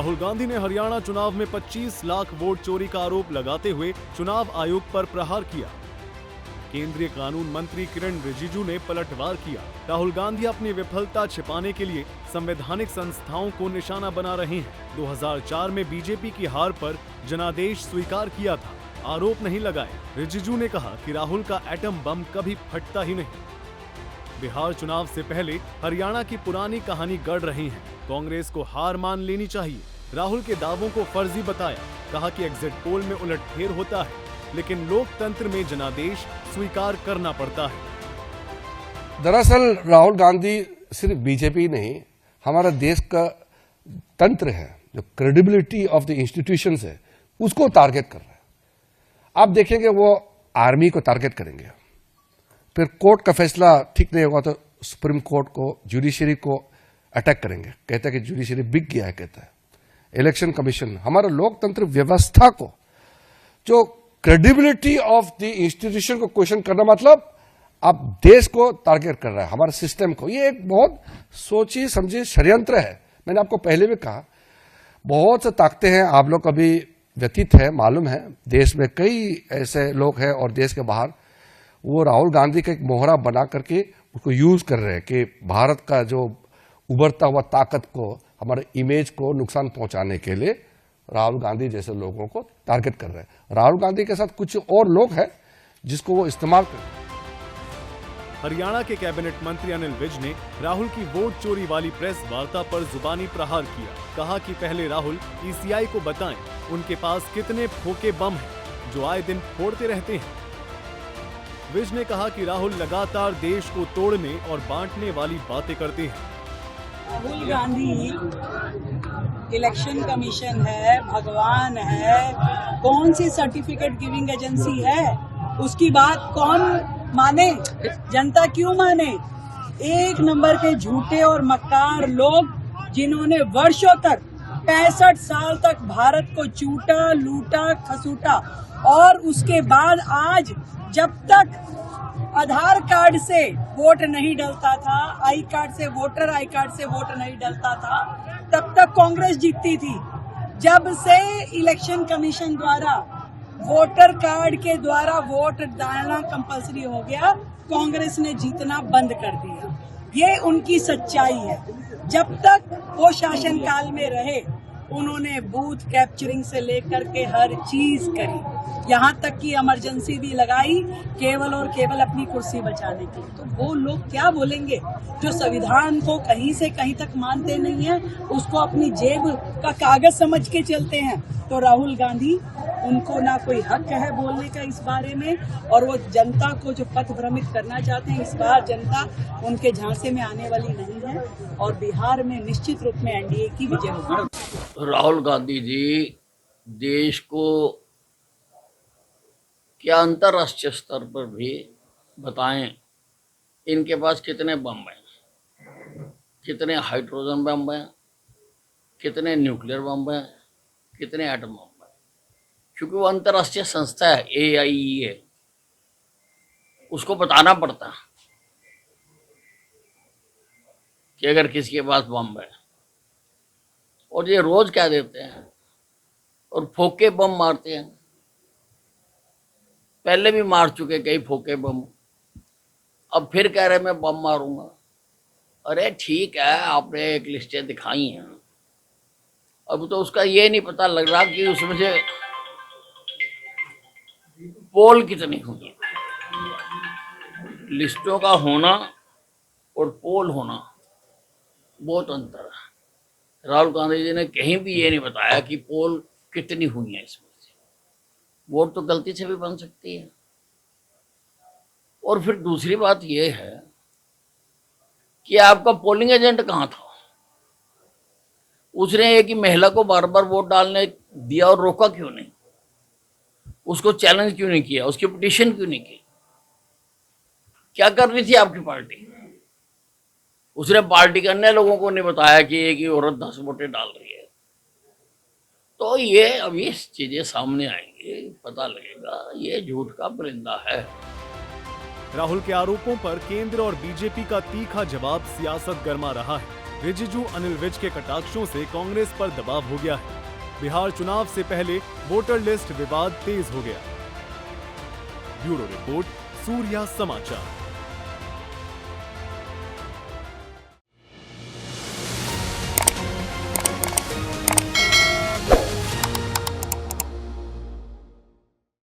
राहुल गांधी ने हरियाणा चुनाव में 25 लाख वोट चोरी का आरोप लगाते हुए चुनाव आयोग पर प्रहार किया। केंद्रीय कानून मंत्री किरण रिजिजू ने पलटवार किया। राहुल गांधी अपनी विफलता छिपाने के लिए संवैधानिक संस्थाओं को निशाना बना रहे हैं। 2004 में बीजेपी की हार पर जनादेश स्वीकार किया था, आरोप नहीं लगाए। रिजिजू ने कहा कि राहुल का एटम बम कभी फटता ही नहीं। बिहार चुनाव से पहले हरियाणा की पुरानी कहानी गढ़ रही है। कांग्रेस को हार मान लेनी चाहिए। राहुल के दावों को फर्जी बताया, कहा कि एग्जिट पोल में उलटफेर होता है, लेकिन लोकतंत्र में जनादेश स्वीकार करना पड़ता है। दरअसल राहुल गांधी सिर्फ बीजेपी नहीं, हमारा देश का तंत्र है, जो क्रेडिबिलिटी ऑफ द इंस्टीट्यूशंस है, उसको टारगेट कर रहा है। आप देखेंगे वो आर्मी को टारगेट करेंगे, फिर कोर्ट का फैसला ठीक नहीं होगा तो सुप्रीम कोर्ट को, जुडिशरी को अटैक करेंगे। कहता है कि जुडिशरी बिक गया है, कहता है। इलेक्शन कमीशन, हमारा लोकतंत्र व्यवस्था को, जो क्रेडिबिलिटी ऑफ द इंस्टीट्यूशन को क्वेश्चन करना, मतलब आप देश को टारगेट कर रहा है, हमारे सिस्टम को। ये एक बहुत सोची समझी षड्यंत्र है। मैंने आपको पहले भी कहा, बहुत से ताकतें हैं, आप लोग कभी व्यतीत है, मालूम है। देश में कई ऐसे लोग हैं और देश के बाहर, वो राहुल गांधी का एक मोहरा बना करके उसको यूज कर रहे हैं कि भारत का जो उभरता हुआ ताकत को, हमारे इमेज को नुकसान पहुंचाने के लिए राहुल गांधी जैसे लोगों को टारगेट कर रहे हैं। राहुल गांधी के साथ कुछ और लोग हैं जिसको वो इस्तेमाल कर रहे हैं। हरियाणा के कैबिनेट मंत्री अनिल विज ने राहुल की वोट चोरी वाली प्रेस वार्ता पर जुबानी प्रहार किया। कहा कि पहले राहुल ईसीआई को बताएं उनके पास कितने फोके बम हैं जो आए दिन फोड़ते रहते हैं। विज ने कहा कि राहुल लगातार देश को तोड़ने और बांटने वाली बातें करते हैं। राहुल गांधी इलेक्शन कमीशन है, भगवान है, कौन सी सर्टिफिकेट गिविंग एजेंसी है, उसकी बात कौन माने? जनता क्यों माने? एक नंबर के झूठे और मक्कार लोग, जिन्होंने वर्षों तक 65 साल तक भारत को चूटा, लूटा, खसूटा, और उसके बाद आज जब तक आधार कार्ड से वोट नहीं डलता था, आई कार्ड से, वोटर आई कार्ड से वोट नहीं डलता था, तब तक कांग्रेस जीतती थी। जब से इलेक्शन कमीशन द्वारा वोटर कार्ड के द्वारा वोट डालना कंपलसरी हो गया, कांग्रेस ने जीतना बंद कर दिया। ये उनकी सच्चाई है। जब तक वो शासनकाल में रहे, उन्होंने बूथ कैप्चरिंग से लेकर के हर चीज करी, यहाँ तक कि इमरजेंसी भी लगाई, केवल और केवल अपनी कुर्सी बचाने के लिए। तो वो लोग क्या बोलेंगे जो संविधान को कहीं से कहीं तक मानते नहीं है, उसको अपनी जेब का कागज समझ के चलते हैं। तो राहुल गांधी, उनको ना कोई हक है बोलने का इस बारे में, और वो जनता को जो पथ भ्रमित करना चाहते हैं, इस बार जनता उनके झांसे में आने वाली नहीं है और बिहार में निश्चित रूप में एनडीए की विजय होगी। राहुल गांधी जी देश को क्या अंतर्राष्ट्रीय स्तर पर भी बताएं इनके पास कितने बम हैं, कितने हाइड्रोजन बम हैं, कितने न्यूक्लियर बम हैं, कितने एटम बम हैं। क्योंकि वो अंतर्राष्ट्रीय संस्था है, AIEA, उसको बताना पड़ता है कि अगर किसी के पास बम है। और ये रोज क्या देते हैं और फोके बम मारते हैं। पहले भी मार चुके कई फोके बम, अब फिर कह रहे मैं बम मारूंगा। अरे ठीक है, आपने एक लिस्टें दिखाई हैं, अब तो उसका ये नहीं पता लग रहा कि उसमें से पोल कितनी होगी। लिस्टों का होना और पोल होना बहुत अंतर है। राहुल गांधी जी ने कहीं भी ये नहीं बताया कि पोल कितनी हुई है। इसमें से वोट तो गलती से भी बन सकती है। और फिर दूसरी बात ये है कि आपका पोलिंग एजेंट कहाँ था? उसने एक ही महिला को बार बार वोट डालने दिया और रोका क्यों नहीं? उसको चैलेंज क्यों नहीं किया? उसकी पिटीशन क्यों नहीं की? क्या कर रही थी आपकी पार्टी? उसने पार्टी के अन्य लोगों को नहीं बताया कि एक ही औरत 10 वोटें डाल रही है। तो ये अभी चीजें सामने आएंगी, पता लगेगा ये झूठ का परिंदा है। राहुल के आरोपों पर केंद्र और बीजेपी का तीखा जवाब सियासत गरमा रहा है। रिजिजू अनिल विज के कटाक्षों से कांग्रेस पर दबाव हो गया है। बिहार चुनाव से पहले वोटर लिस्ट विवाद तेज हो गया। ब्यूरो रिपोर्ट, सूर्या समाचार।